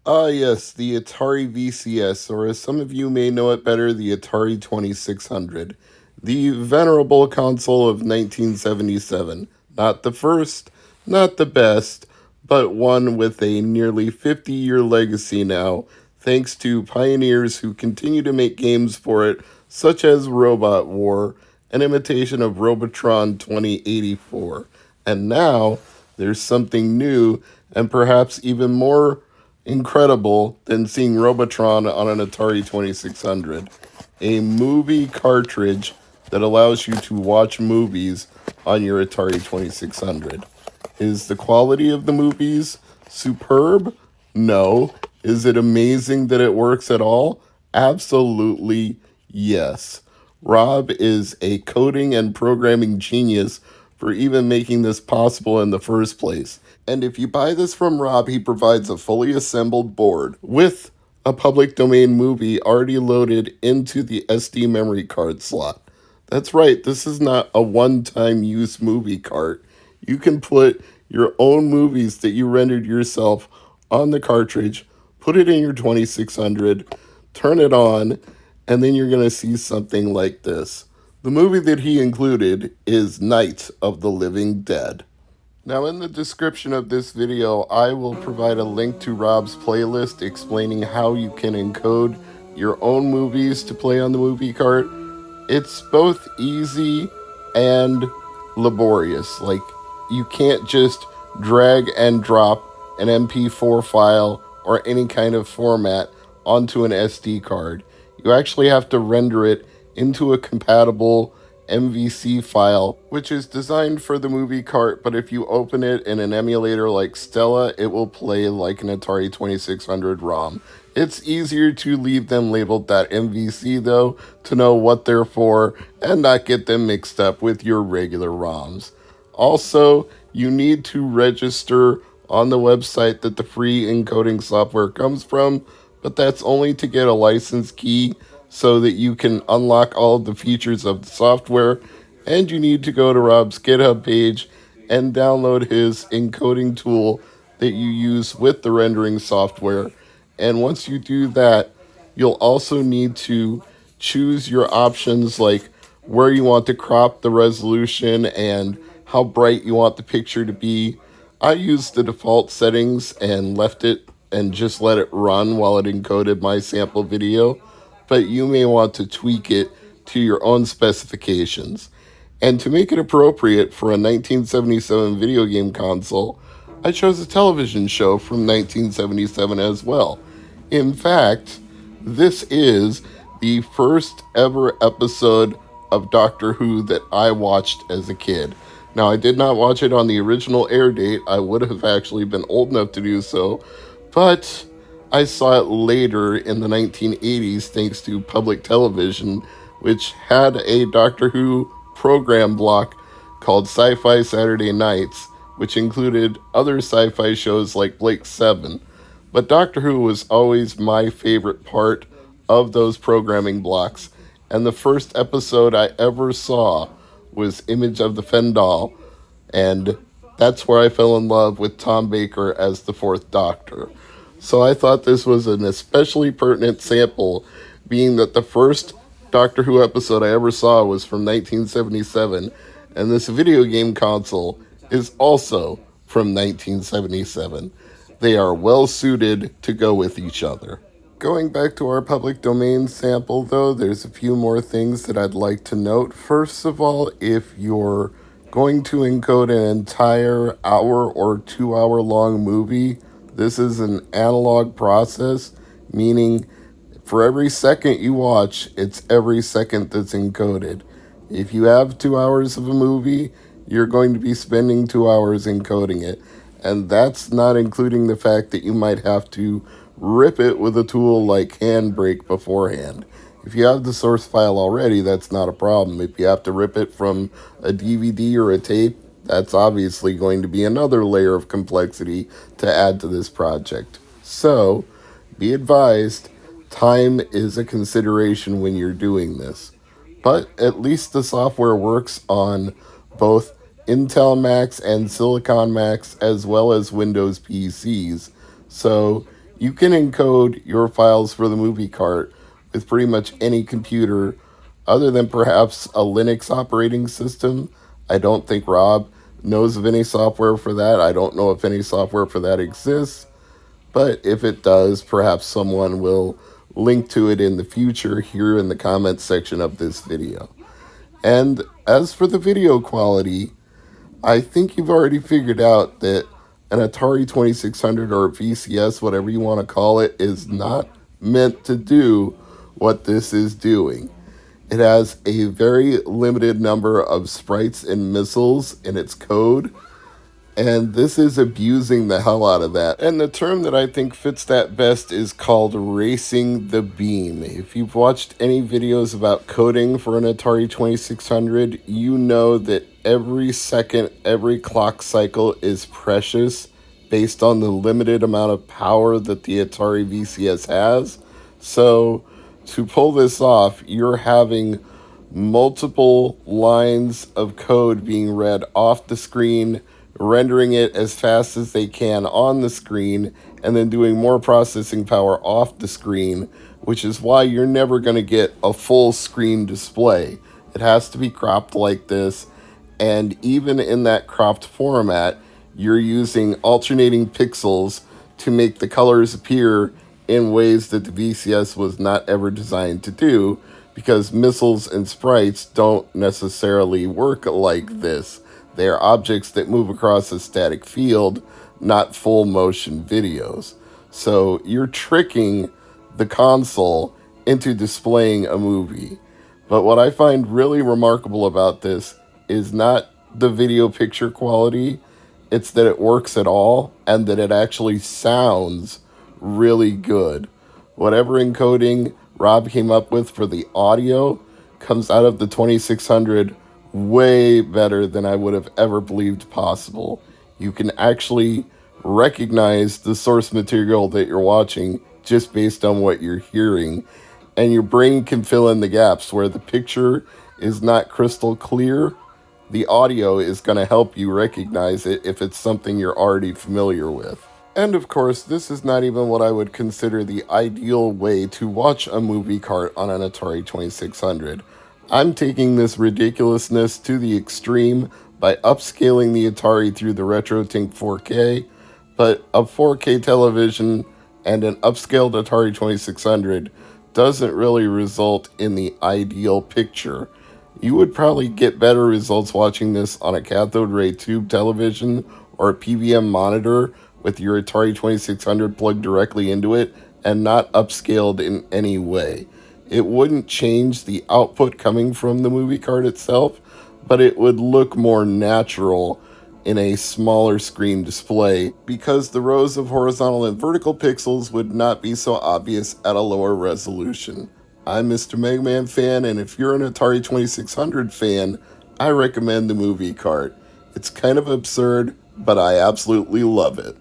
Ah, yes, the Atari VCS, or as some of you may know it better, the Atari 2600. The venerable console of 1977. Not the first, not the best, but one with a nearly 50-year legacy now, thanks to pioneers who continue to make games for it, such as Robot War, an imitation of Robotron 2084. And now, there's something new and perhaps even more incredible than seeing Robotron on an Atari 2600. A movie cartridge that allows you to watch movies on your Atari 2600. Is the quality of the movies superb? No. Is it amazing that it works at all? Absolutely yes. Rob is a coding and programming genius for even making this possible in the first place. And if you buy this from Rob, he provides a fully assembled board with a public domain movie already loaded into the SD memory card slot. That's right, this is not a one-time use movie cart. You can put your own movies that you rendered yourself on the cartridge, put it in your 2600, turn it on, and then you're going to see something like this. The movie that he included is Night of the Living Dead. Now, in the description of this video, I will provide a link to Rob's playlist explaining how you can encode your own movies to play on the movie cart. It's both easy and laborious. Like, you can't just drag and drop an MP4 file or any kind of format onto an SD card. You actually have to render it into a compatible MVC file, which is designed for the movie cart, but if you open it in an emulator like Stella, it will play like an Atari 2600 ROM. It's easier to leave them labeled .mvc though, to know what they're for and not get them mixed up with your regular ROMs. Also, you need to register on the website that the free encoding software comes from, but that's only to get a license key so that you can unlock all of the features of the software, and you need to go to Rob's GitHub page and download his encoding tool that you use with the rendering software. And once you do that, you'll also need to choose your options like where you want to crop the resolution and how bright you want the picture to be. I used the default settings and left it and just let it run while it encoded my sample video, but you may want to tweak it to your own specifications. And to make it appropriate for a 1977 video game console, I chose a television show from 1977 as well. In fact, this is the first ever episode of Doctor Who that I watched as a kid. Now, I did not watch it on the original air date. I would have actually been old enough to do so, but I saw it later in the 1980s thanks to public television, which had a Doctor Who program block called Sci-Fi Saturday Nights, which included other sci-fi shows like Blake 7. But Doctor Who was always my favorite part of those programming blocks, and the first episode I ever saw was Image of the Fendal, and that's where I fell in love with Tom Baker as the Fourth Doctor. So I thought this was an especially pertinent sample, being that the first Doctor Who episode I ever saw was from 1977, and this video game console is also from 1977. They are well suited to go with each other. Going back to our public domain sample, though, there's a few more things that I'd like to note. First of all, if you're going to encode an entire hour or 2 hour long movie, this is an analog process, meaning for every second you watch, it's every second that's encoded. If you have 2 hours of a movie, you're going to be spending 2 hours encoding it. And that's not including the fact that you might have to rip it with a tool like Handbrake beforehand. If you have the source file already, that's not a problem. If you have to rip it from a DVD or a tape, that's obviously going to be another layer of complexity to add to this project. So, be advised, time is a consideration when you're doing this. But at least the software works on both Intel Macs and Silicon Macs as well as Windows PCs. So You can encode your files for the MovieCart with pretty much any computer other than perhaps a Linux operating system. I don't think Rob knows of any software for that. I don't know if any software for that exists, but if it does, perhaps someone will link to it in the future here in the comments section of this video. And as for the video quality, I think you've already figured out that an Atari 2600 or VCS, whatever you want to call it, is not meant to do what this is doing. It has a very limited number of sprites and missiles in its code, and this is abusing the hell out of that. And the term that I think fits that best is called racing the beam. If you've watched any videos about coding for an Atari 2600, you know that every second, every clock cycle is precious based on the limited amount of power that the Atari VCS has. So to pull this off, you're having multiple lines of code being read off the screen, rendering it as fast as they can on the screen, and then doing more processing power off the screen, which is why you're never going to get a full screen display. It has to be cropped like this, and even in that cropped format, you're using alternating pixels to make the colors appear in ways that the VCS was not ever designed to do, because missiles and sprites don't necessarily work like this. They are objects that move across a static field, not full motion videos. So you're tricking the console into displaying a movie. But what I find really remarkable about this is not the video picture quality, it's that it works at all and that it actually sounds really good. Whatever encoding Rob came up with for the audio comes out of the 2600 way better than I would have ever believed possible. You can actually recognize the source material that you're watching just based on what you're hearing, and your brain can fill in the gaps where the picture is not crystal clear. The audio is going to help you recognize it if it's something you're already familiar with. And of course, this is not even what I would consider the ideal way to watch a MovieCart on an Atari 2600. I'm taking this ridiculousness to the extreme by upscaling the Atari through the RetroTink 4K, but a 4K television and an upscaled Atari 2600 doesn't really result in the ideal picture. You would probably get better results watching this on a cathode ray tube television or a PVM monitor with your Atari 2600 plugged directly into it and not upscaled in any way. It wouldn't change the output coming from the MovieCart itself, but it would look more natural in a smaller screen display because the rows of horizontal and vertical pixels would not be so obvious at a lower resolution. I'm Mr. MegaManFan, and if you're an Atari 2600 fan, I recommend the MovieCart. It's kind of absurd, but I absolutely love it.